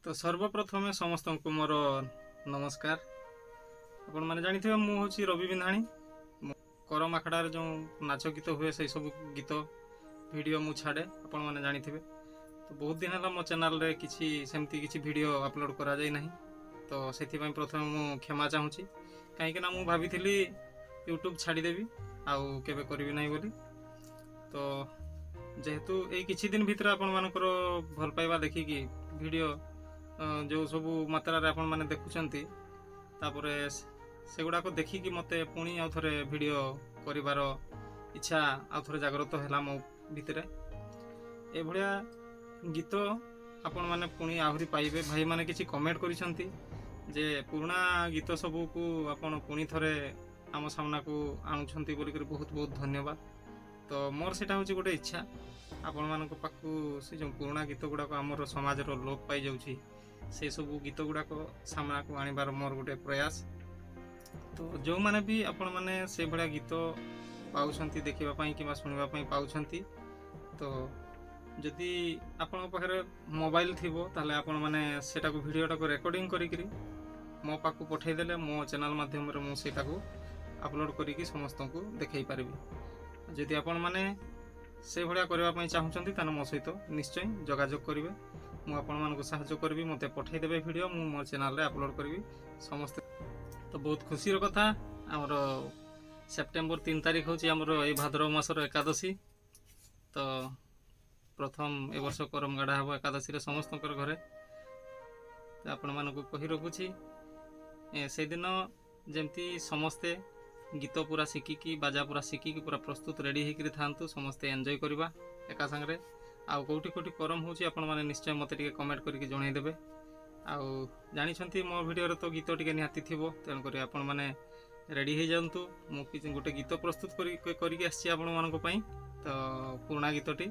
तो सर्वप्रथमे समस्त को मोर नमस्कार। आपण मैंने जानी मु हूँ रवि बिंधाणी। करम आखड़ा जो नाच गीत हुए से सब गीत वीडियो मु छाड़े आपण मैंने जानी। तो बहुत दिन है मो चैनल रे किसी सेमती किसी वीडियो अपलोड करा जाय नहीं। तो से प्रथम मु क्षमा चाहूँगी कहीं मु भाभी यूट्यूब छाड़देवी आउ केबे करी नहीं बोली। तो जेहेतु ये किछि दिन भीतर आपण मानकर भल पाइबा देखिकी वीडियो जो सब मात्रा रे आपण माने देखुचंती तापरे सेगुड़ाक देखिकी मते पुणी आउ थरे वीडियो करिवार इच्छा आउ थरे जागृत हैला मो भितरे। ए भलिया गीत आपण माने पुणी आहुरी पाइबे। भाई माने किछि कमेंट करिसंती जे पुराना गीत सब को आपण पुणी थरे आम सामना को आणुछंती बोली कर बहुत बहुत धन्यवाद। तो मोर सेटा होची गोटे इच्छा आपण मानक पाखु से जो पुराना गीत गुड़ाक आमर समाज लोप पाई जाउछि से सब गीत गुड़ाक सामना को आनिबार मोर गोटे प्रयास। तो जो माने भी आपण माने से भलिया गीत पाउछंती देखिबा पई किबा सुनिबा पई पाउछंती तो जदि आपण पाखरे मोबाइल थिबो ताले आपण माने सेटा को वीडियोटा को रिकॉर्डिंग करी करी मो पाखु पठै देले मो चैनल माध्यम रे मो सेटा को अपलोड करी की समस्त को देखै पारिबी। जदि आपण माने से भलिया करबा पई चाहुचंती ताने मो सहित निश्चय जोगाजोग करिवे। मु आपण मानको सहायता करबी मते पठै देबे वीडियो मु मो चैनल रे अपलोड करबी समस्त। तो बहुत खुशी कथा आमर सेप्टेम्बर 3 तारिख हूँ आमर ये भाद्रव मासर एकादशी। तो प्रथम ए वर्ष करम गाड़ा हम एकादशी रे समस्त घरे आपण मानक कही रखुची से दिन जमती समस्ते गीत पूरा शिखिकी बाजा पूरा शिखिकी पूरा प्रस्तुत रेडी होकर था समस्ते एंजॉय करवा एका संगे। आउ कौटी कौटी करम होची आपण माने निश्चय मते टिके कमेंट करके जणाई देबे। आउ जानी मो वीडियो रे तो गीत टिके निहाती थिबो तेन करी आपण माने रेडी हो जांतु। मु किछि गोटे गीत प्रस्तुत करी आसी आपण मानक पई। तो पुराना गीतटी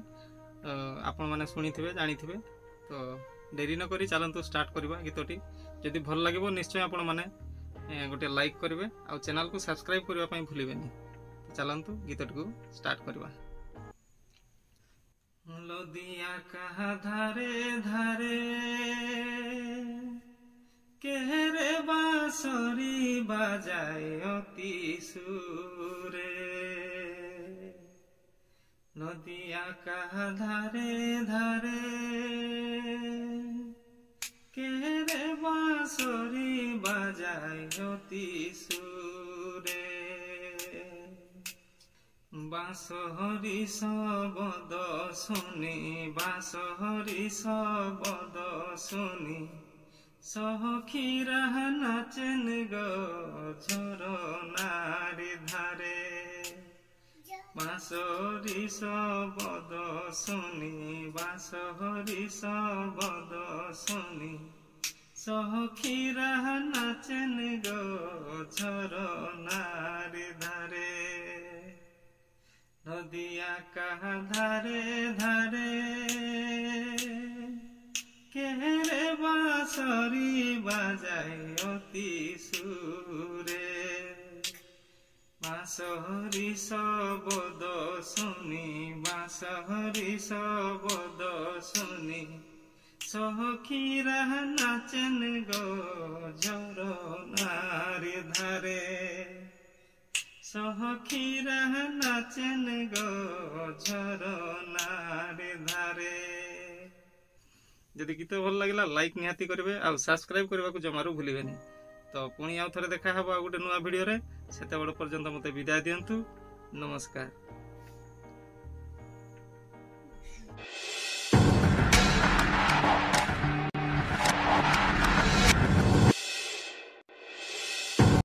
आपण माने सुनिथिबे जानिथिबे। तो देरी न करी चलंतु स्टार्ट करबा गीतटी। जदि भल लागिबो निश्चय आपण माने गोटे लाइक करेंगे और चैनल को सब्सक्राइब करने भूलें। चलतु गीतटी को स्टार्ट करवा। लदिया कहा धारे धारे केहरे बांसुरी बजाए अति सुरे। नदिया कहा धारे धारे केरे बांसुरी बजाए अति सुरे। बांसुरी शब्द सुनी बांसुरी शब्द सुनी सखीरा नाचन गो झरनार धारे। बांसुरी शब्द सुनी बांसुरी शब्द सुनी सखीरा नाचन गो झरनार धारे। नदिया कहा धारे धारे केहरे बांसुरी बजाए अति सुरे। बांसुरी शब्द सुनी बांसुरी शब्द सुनी सखीरा नाचन गो झरनार धारे। सखीरा नाचन गो झरनार धारे। जदि गीत भल लगे लाइक निहाती करेंगे और सब्सक्राइब करने को जमारू भूलें। तो पुणी आउ थे देखा गोटे नुआ वीडियो रे। सेते बड़ पर्यंत मते विदाय दियंतु। नमस्कार।